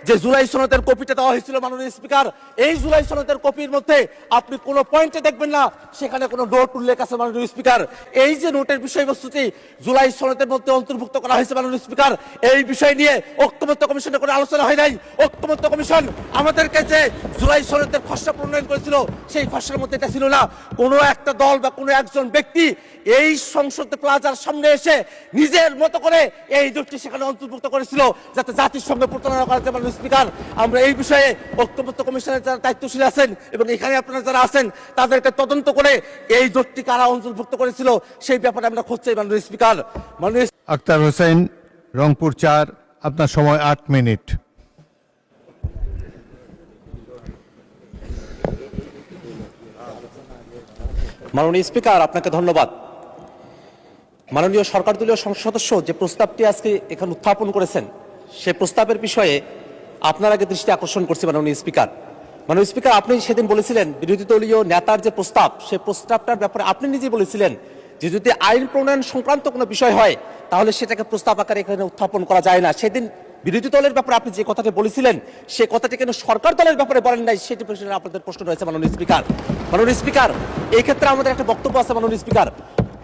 যে জুলাই সনদের কপিটা দেওয়া হয়েছিল মাননীয় স্পিকার, এই জুলাই সনদের কপির মধ্যে আপনি কোনো পয়েন্টে দেখবেন না সেখানে কোনো নোট উল্লেখ আছে মাননীয় স্পিকার। এই যে নোটের বিষয়বস্তুটি জুলাই সনদের মধ্যে অন্তর্ভুক্ত করা হয়েছে মাননীয় স্পিকার, এই বিষয় নিয়ে ঐক্যমত্য কমিশনে কোনো আলোচনা হয় নাই। ঐক্যমত্য কমিশন আমাদেরকে যে জুলাই সনদের খসড়া প্রণয়ন করেছিল সেই খসড়ার মধ্যে এটা ছিল না। কোনো একটা দল বা কোনো একজন ব্যক্তি এই সংসদ প্লাজার সামনে এসে নিজের মতো করে এই নোটটি সেখানে অন্তর্ভুক্ত করেছিল যাতে জাতির সঙ্গে প্রতারণা করা যায়। মাননীয় স্পিকার, আমরা এই বিষয়ে ঐক্যমত্য কমিশনের যারা দায়িত্বশীল আছেন এবং এখানে আপনারা যারা আছেন তাদেরকে তদন্ত করে এই নোটটি কারা অন্তর্ভুক্ত করেছিল সেই ব্যাপারে আমরা খোঁজ চাই মাননীয় স্পিকার। মাননীয় আক্তার হোসেন, রংপুর 4, আপনার সময় 8 মিনিট। মাননীয় স্পিকার, আপনাকে ধন্যবাদ। মাননীয় সরকার দলীয় সংসদ সদস্য যে প্রস্তাবটি আজকে এখানে উত্থাপন করেছেন সেই প্রস্তাবের বিষয়ে আপনার আগে দৃষ্টি আকর্ষণ করছি। মাননীয় স্পিকার, আপনি সেদিন বলেছিলেন বিরোধী দলীয় নেতার যে প্রস্তাব সেই প্রস্তাবটার ব্যাপারে আপনি নিজেই বলেছিলেন যে যদি আইন প্রণয়ন সংক্রান্ত কোনো বিষয় হয় তাহলে সেটাকে প্রস্তাব আকারে এখানে উত্থাপন করা যায় না। সেদিন বিরোধী দলের ব্যাপারে আপনি যে কথাটি বলেছিলেন সে কথাটি কেন সরকার দলের ব্যাপারে বলেন নাই সেটি প্রশ্নে আপনাদের প্রশ্ন রয়েছে মাননীয় স্পিকার। এই ক্ষেত্রে আমাদের একটা বক্তব্য আছে মাননীয় স্পিকার।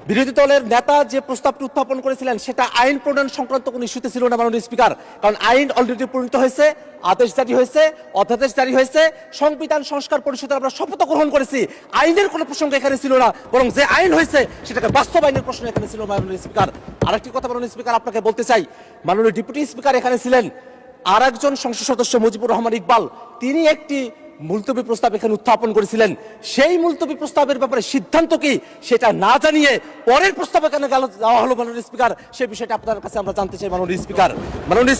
বিরোধী দলের নেতা যে প্রস্তাবটি উত্থাপন করেছিলেন সেটা আইন প্রণয়ন সংক্রান্ত কোনো ইস্যুতে ছিল না মাননীয় স্পিকার, কারণ আইন অলরেডি প্রণীত হয়েছে, আদেশ জারি হয়েছে, অধ্যাদেশ জারি হয়েছে, সংবিধান সংস্কার পরিষদে আমরা শপথ গ্রহণ করেছি। আইনের কোনো প্রসঙ্গ এখানে ছিল না, বরং যে আইন হয়েছে সেটাকে বাস্তবায়নের প্রশ্ন এখানে ছিল মাননীয় স্পিকার। আরেকটি কথা মাননীয় স্পিকার আপনাকে বলতে চাই, মাননীয় ডেপুটি স্পিকার এখানে ছিলেন, আর একজন সংসদ সদস্য মুজিবুর রহমান ইকবাল, তিনি একটি মুলতবি প্রস্তাব এখানে উত্থাপন করেছিলেন। সেই মুলতবি প্রস্তাবের ব্যাপারে সিদ্ধান্ত কি সেটা না জানিয়ে পরের প্রস্তাব এখানে দেওয়া হলো মাননীয় স্পিকার, সেই বিষয়টা আপনার কাছে আমরা জানতে চাই মাননীয়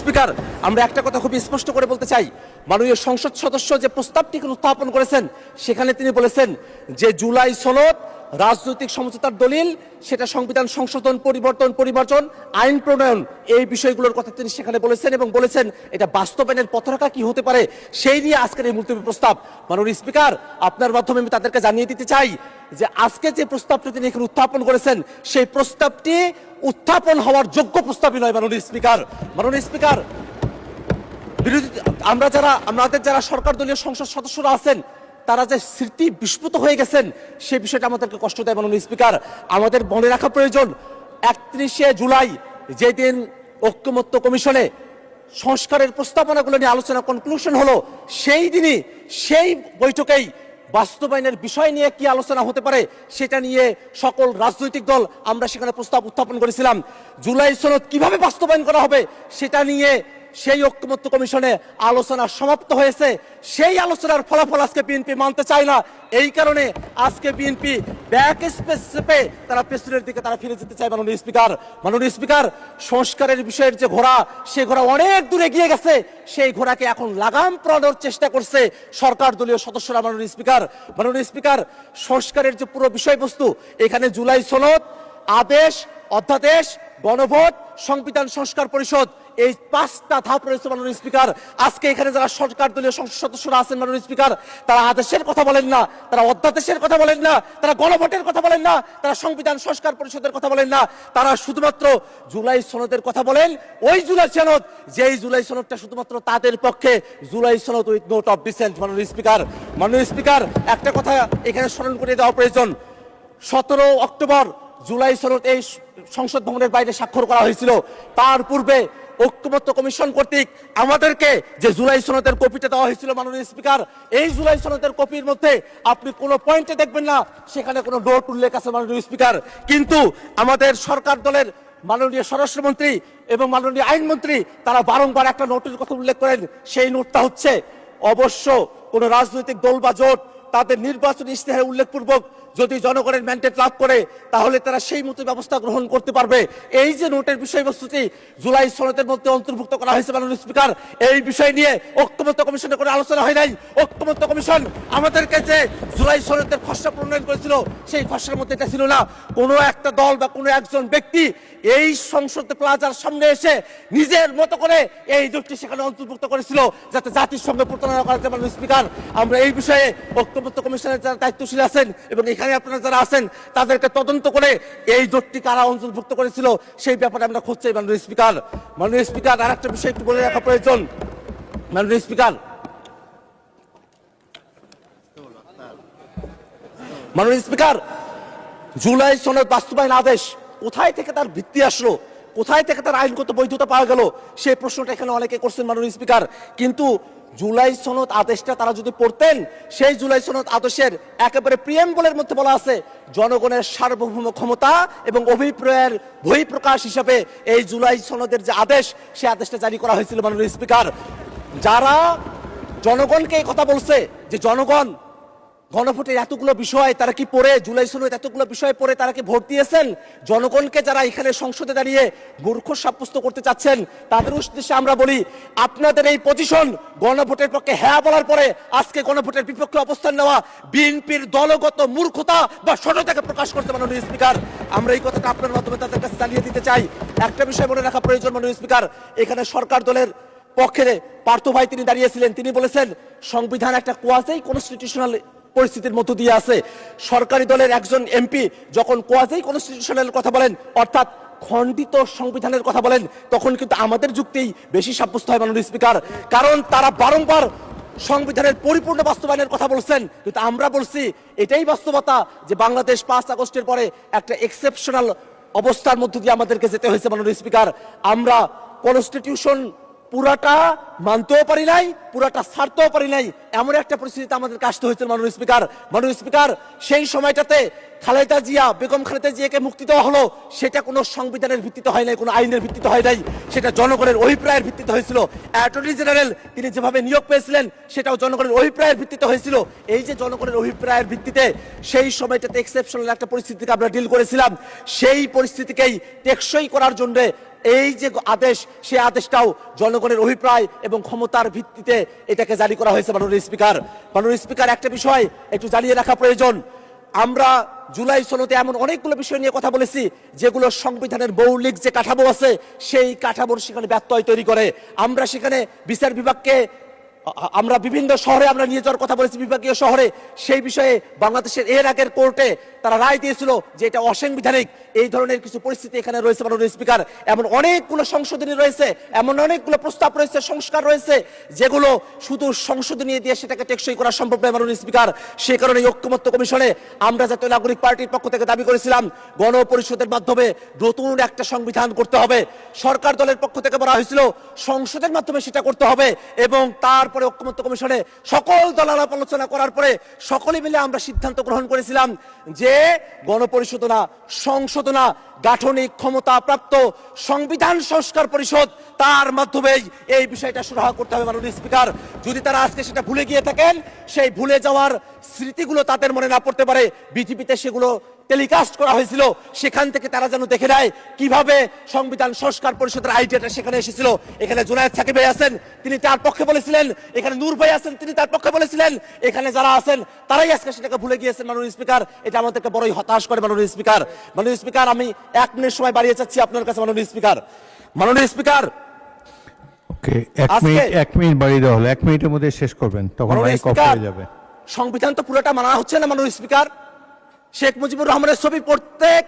স্পিকার। আমরা একটা কথা খুবই স্পষ্ট করে বলতে চাই, মাননীয় সংসদ সদস্য যে প্রস্তাবটি এখানে উত্থাপন করেছেন সেখানে তিনি বলেছেন যে জুলাই সনদ রাজনৈতিক সমঝোতার দলিল, সেটা সংবিধান সংশোধন, পরিবর্তন, আইন প্রণয়ন, এই বিষয়গুলোর কথা তিনি সেখানে বলেছেন এবং বলেছেন এটা বাস্তবায়নের পথরেখা কি হতে পারে সেই নিয়ে আজকের এই মুলতবি প্রস্তাব। মাননীয় স্পিকার, আপনার মাধ্যমে আমি তাদেরকে জানিয়ে দিতে চাই যে আজকে যে প্রস্তাবটি তিনি এখানে উত্থাপন করেছেন সেই প্রস্তাবটি উত্থাপন হওয়ার যোগ্য প্রস্তাবই নয় মাননীয় স্পিকার। আমাদের যারা সরকার দলীয় সংসদ সদস্যরা আছেন তারা যে স্মৃতি বিস্মৃত হয়ে গেছেন সেই বিষয়টা আমাদেরকে কষ্ট দেয় মাননীয় স্পিকার। আমাদের মনে রাখা প্রয়োজন 31শে জুলাই যেদিন ঐক্যমত্য কমিশনে সংস্কারের প্রস্তাবনাগুলো নিয়ে আলোচনা কনক্লুশন হলো, সেই দিনই সেই বৈঠকেই বাস্তবায়নের বিষয় নিয়ে কি আলোচনা হতে পারে সেটা নিয়ে সকল রাজনৈতিক দল আমরা সেখানে প্রস্তাব উত্থাপন করেছিলাম। জুলাই সনদ কিভাবে বাস্তবায়ন করা হবে সেটা নিয়ে সেই ঐক্যমত্য কমিশনে আলোচনা সমাপ্ত হয়েছে। সেই আলোচনার ফলাফল আজকে বিএনপি মানতে চায় না। এই কারণে আজকে বিএনপি ব্যাক স্পেসে তারা পেছনের দিকে তারা ফিরে যেতে চায় মাননীয় স্পিকার। সংস্কারের বিষয়ের যে ঘোড়া, সেই ঘোড়া অনেক দূরে গিয়ে গেছে, সেই ঘোড়াকে এখন লাগাম পরানোর চেষ্টা করছে সরকার দলীয় সদস্যরা। মাননীয় স্পিকার, সংস্কারের যে পুরো বিষয়বস্তু এখানে জুলাই সনদ, আদেশ, অধ্যাদেশ, গণভোট, সংবিধান সংস্কার পরিষদ, এই 5টা ধাপ রয়েছে মাননীয় স্পিকার। আজকে এখানে যারা সরকার দলীয় সংসদ সদস্যরা আছেন মাননীয় স্পিকার, তারা আদেশের কথা বলেন না, তারা অধ্যাদেশের কথা বলেন না, তারা গণভোটের কথা বলেন না, তারা সংবিধান সংস্কার পরিষদের কথা বলেন না, তারা শুধুমাত্র জুলাই সনদের কথা বলেন। ওই জুলাই সনদ, যেই জুলাই সনদটা শুধুমাত্র তাদের পক্ষে জুলাই সনদ উইথ নোট অফ ডিসেন্ট। মাননীয় স্পিকার, একটা কথা এখানে স্মরণ করে দেওয়া প্রয়োজন, 17 অক্টোবর জুলাই সনদ এই সংসদ ভবনের বাইরে স্বাক্ষর করা হয়েছিল। তার পূর্বে ঐক্যমত্য কমিশন কর্তৃক আমাদেরকে যে জুলাই সনদের কপিটা দেওয়া হয়েছিল মাননীয় স্পিকার, এই জুলাই সনদের কপির মধ্যে আপনি কোনো পয়েন্টে দেখবেন না সেখানে কোনো নোট উল্লেখ আছে মাননীয় স্পিকার। কিন্তু আমাদের সরকার দলের মাননীয় স্বরাষ্ট্রমন্ত্রী এবং মাননীয় আইনমন্ত্রী তারা বারংবার একটা নোটের কথা উল্লেখ করেন। সেই নোটটা হচ্ছে অবশ্য কোন রাজনৈতিক দল বা জোট তাদের নির্বাচনী ইশতেহারে উল্লেখপূর্বক যদি জনগণের ম্যান্ডেট লাভ করে তাহলে তারা সেই মতো ব্যবস্থা গ্রহণ করতে পারবে। এই যে নোটের বিষয়বস্তুটি জুলাই সনদের মধ্যে অন্তর্ভুক্ত করা হয়েছে মাননীয় স্পিকার, এই বিষয় নিয়ে ঐক্যমত্য কমিশনে কোনো আলোচনা হয় নাই। ঐক্যমত্য কমিশন আমাদেরকে যে জুলাই সনদের খসড়া প্রণয়ন করেছিল সেই খসড়ার মধ্যে এটা ছিল না। কোনো একটা দল বা কোনো একজন ব্যক্তি এই সংসদ প্লাজার সামনে এসে নিজের মতো করে এই নোটটি সেখানে অন্তর্ভুক্ত করেছিল যাতে জাতির সঙ্গে প্রতারণা করা যায় মাননীয় স্পিকার। আমরা এই বিষয়ে ঐক্যমত্য কমিশনের যারা দায়িত্বশীল আছেন এবং এখানে আপনারা যারা আছেন তাদেরকে তদন্ত করে এই নোটটি কারা অন্তর্ভুক্ত করেছিল সেই ব্যাপারে আমরা খোঁজ চাই মাননীয় স্পিকার। আর একটা বিষয় একটু বলে রাখা প্রয়োজন, মাননীয় স্পিকার, মাননীয় স্পিকার, জুলাই সনদ বাস্তবায়ন আদেশ কোথায় থেকে তার ভিত্তি আসলো, কোথায় থেকে তার আইনগত বৈধতা পাওয়া গেল, সেই প্রশ্নটা এখানে অনেকে করছেন মাননীয় স্পিকার। কিন্তু জুলাই সনদ আদেশটা তারা যদি পড়তেন, সেই জুলাই সনদ আদেশের একেবারে প্রিয়েম্বলের মধ্যে বলা আছে জনগণের সার্বভৌম ক্ষমতা এবং অভিপ্রায়ের বহিঃপ্রকাশ হিসাবে এই জুলাই সনদের যে আদেশ, সেই আদেশটা জারি করা হয়েছিল মাননীয় স্পিকার। যারা জনগণকে এই কথা বলছে যে জনগণ গণভোটের এতগুলো বিষয় তারা কি পড়ে, জুলাই সনদ এতগুলো বিষয় পড়ে তারা কি ভোট দিয়েছেন, জনগণকে যারা এখানে সংসদে দাঁড়িয়ে মূর্খ সাব্যস্ত করতে চাচ্ছেন তাদের উদ্দেশ্যে আমরা বলি, আপনাদের এই পজিশন গণভোটের পক্ষে হ্যাঁ বলার পরে আজকে গণভোটের বিপক্ষে অবস্থান নেওয়া বিএনপির দলগত মূর্খতা বা সততাকে প্রকাশ করতে মাননীয় স্পিকার। আমরা এই কথাটা আপনার মাধ্যমে তাদের কাছে জানিয়ে দিতে চাই। একটা বিষয় মনে রাখা প্রয়োজন মাননীয় স্পিকার, এখানে সরকার দলের পক্ষে পার্থ ভাই তিনি দাঁড়িয়েছিলেন, তিনি বলেছেন সংবিধান একটা কোয়াজি কনস্টিটিউশনাল পরিস্থিতির মধ্য দিয়ে আছে। সরকারি দলের একজন এমপি যখন কোয়াজি কনস্টিটিউশনাল কথা বলেন, অর্থাৎ খণ্ডিত সংবিধানের কথা বলেন, তখন কিন্তু আমাদের যুক্তি বেশি সাব্যস্ত হয় মাননীয় স্পিকার, কারণ তারা বারংবার সংবিধানের পরিপূর্ণ বাস্তবায়নের কথা বলছেন। কিন্তু আমরা বলছি এটাই বাস্তবতা যে বাংলাদেশ 5 আগস্টের পরে একটা এক্সেপশনাল অবস্থার মধ্য দিয়ে আমাদেরকে যেতে হয়েছে মাননীয় স্পিকার। আমরা কনস্টিটিউশন পুরাটা মানতেও পারি নাই, পুরাটা ছাড়তেও পারি নাই, এমন একটা পরিস্থিতিতে আমাদেরকে আসতে হয়েছে মাননীয় স্পিকার। মাননীয় স্পিকার, সেই সময়টাতে খালেদা জিয়া, বেগম খালেদা জিয়াকে মুক্তি দেওয়া হলো, সেটা কোনো সংবিধানের ভিত্তিতে হয় নাই, কোনো আইনের ভিত্তিতে হয় নাই, সেটা জনগণের অভিপ্রায়ের ভিত্তিতে হয়েছিল। অ্যাটর্নি জেনারেল তিনি যেভাবে নিয়োগ পেয়েছিলেন সেটাও জনগণের অভিপ্রায়ের ভিত্তিতে হয়েছিল। এই যে জনগণের অভিপ্রায়ের ভিত্তিতে সেই সময়টাতে এক্সেপশনাল একটা পরিস্থিতিকে আমরা ডিল করেছিলাম, সেই পরিস্থিতিকেই টেকসই করার জন্য এই যে আদেশ, সেই আদেশটাও জনগণের অভিপ্রায় এবং ক্ষমতার ভিত্তিতে এটাকে জারি করা হয়েছে মাননীয় স্পিকার। মাননীয় স্পিকার, একটা বিষয় একটু জানিয়ে রাখা প্রয়োজন, আমরা জুলাই সনদে এমন অনেকগুলো বিষয় নিয়ে কথা বলেছি যেগুলো সংবিধানের মৌলিক যে কাঠামো আছে সেই কাঠামোর সেখানে ব্যত্যয় তৈরি করে। আমরা সেখানে বিচার বিভাগকে আমরা বিভিন্ন শহরে আমরা নিয়ে যাওয়ার কথা বলেছি, বিভাগীয় শহরে, সেই বিষয়ে বাংলাদেশের এর আগের কোর্টে তারা রায় দিয়েছিল যে এটা অসাংবিধানিক। এই ধরনের কিছু পরিস্থিতি এখানে রয়েছে মাননীয় স্পিকার। এমন অনেকগুলো সংশোধনী রয়েছে, এমন অনেকগুলো প্রস্তাব রয়েছে, সংস্কার রয়েছে, যেগুলো শুধু সংশোধনী দিয়ে সেটাকে টেকসই করা সম্ভব নয় মাননীয় স্পিকার। সে কারণে ঐক্যমত্য কমিশনে আমরা জাতীয় নাগরিক পার্টির পক্ষ থেকে দাবি করেছিলাম গণপরিষদের মাধ্যমে নতুন একটা সংবিধান করতে হবে। সরকার দলের পক্ষ থেকে বলা হয়েছিল সংসদের মাধ্যমে সেটা করতে হবে, এবং তারপরে ঐক্যমত্য কমিশনে সকল দল আলাপ আলোচনা করার পরে সকলে মিলে আমরা সিদ্ধান্ত গ্রহণ করেছিলাম যে গণপরিষদ না, সংশোধনা, গাঠনিক ক্ষমতা প্রাপ্ত সংবিধান সংস্কার পরিষদ, তার মাধ্যমেই এই বিষয়টা সুরাহা করতে হবে মাননীয় স্পিকার। যদি তারা আজকে সেটা ভুলে গিয়ে থাকেন, সেই ভুলে যাওয়ার স্মৃতিগুলো তাদের মনে না পড়তে পারে, বিটিভিতে সেগুলো টেলিকাস্ট করা হয়েছিল, সেখান থেকে তারা যেন দেখে নেয় কিভাবে সংবিধান সংস্কার পরিষদের আইডিয়াটা সেখানে এসেছিল। এখানে জুনায়েদ সাকিব ভাই আছেন, তিনি তার পক্ষে বলেছিলেন, এখানে নূর ভাই আছেন, তিনি তার পক্ষে বলেছিলেন, এখানে যারা আছেন তারাই আজকে সেটাকে ভুলে গিয়েছেন মাননীয় স্পিকার। এটা আমাদেরকে বড়ই হতাশ করে মাননীয় স্পিকার। মাননীয় স্পিকার, আমি 1 মিনিট সময় বাড়িয়ে চাচ্ছি আপনার কাছে মাননীয় স্পিকার। মাননীয় স্পিকার, ওকে, 1 মিনিট বাড়িয়ে দেওয়া হলো, 1 মিনিটের মধ্যে শেষ করবেন, তখন মাইক অফ হয়ে যাবে। সংবিধান তো পুরোটা মানা হচ্ছে না মাননীয় স্পিকার। শেখ মুজিবুর রহমানের ছবি প্রত্যেক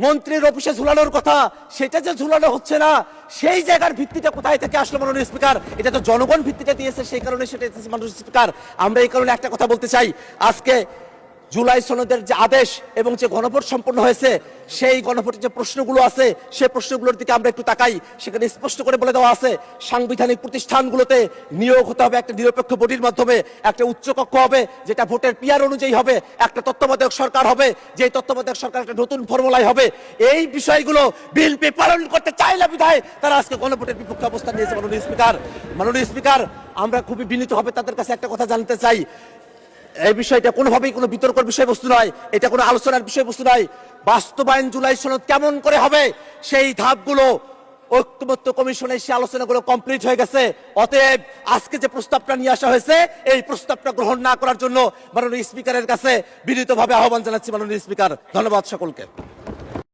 মন্ত্রীর অফিসে ঝুলানোর কথা, সেটা যে ঝুলানো হচ্ছে না, সেই জায়গার ভিত্তিটা কোথায় থেকে আসলো মাননীয় স্পিকার? এটা তো জনগণ ভিত্তিটা দিয়েছে, সেই কারণে সেটা মাননীয় স্পিকার। আমরা এই কারণে একটা কথা বলতে চাই, আজকে জুলাই সনদের যে আদেশ এবং যে গণভোট সম্পন্ন হয়েছে, সেই গণভোটের যে প্রশ্নগুলো আছে সেই প্রশ্নগুলোর দিকে আমরা একটু তাকাই। সেখানে স্পষ্ট করে বলে দেওয়া আছে সাংবিধানিক প্রতিষ্ঠানগুলোতে নিয়োগ হতে হবে একটা নিরপেক্ষ বডির মাধ্যমে, একটা উচ্চকক্ষ হবে যেটা ভোটের পিয়ার অনুযায়ী হবে, একটা তত্ত্বাবধায়ক সরকার হবে, যে তত্ত্বাবধায়ক সরকার একটা নতুন ফর্মুলায় হবে। এই বিষয়গুলো বিএনপি পালন করতে চায় না বিধায় তারা আজকে গণভোটের বিপক্ষে অবস্থান নিয়েছে মাননীয় স্পিকার। মাননীয় স্পিকার, আমরা খুবই বিনীতভাবে তাদের কাছে একটা কথা জানতে চাই, এই বিষয়টা কোনোভাবেই কোনো বিতর্কের বিষয়বস্তু নয়, এটা কোনো আলোচনার বিষয়বস্তু নয়। বাস্তবায়ন জুলাই সনদ কেমন করে হবে সেই ধাপগুলো ঐক্যমত্য কমিশনে সেই আলোচনাগুলো কমপ্লিট হয়ে গেছে। অতএব আজকে যে প্রস্তাবটা নিয়ে আসা হয়েছে, এই প্রস্তাবটা গ্রহণ না করার জন্য মাননীয় স্পিকারের কাছে বিনীতভাবে আহ্বান জানাচ্ছি মাননীয় স্পিকার। ধন্যবাদ সকলকে।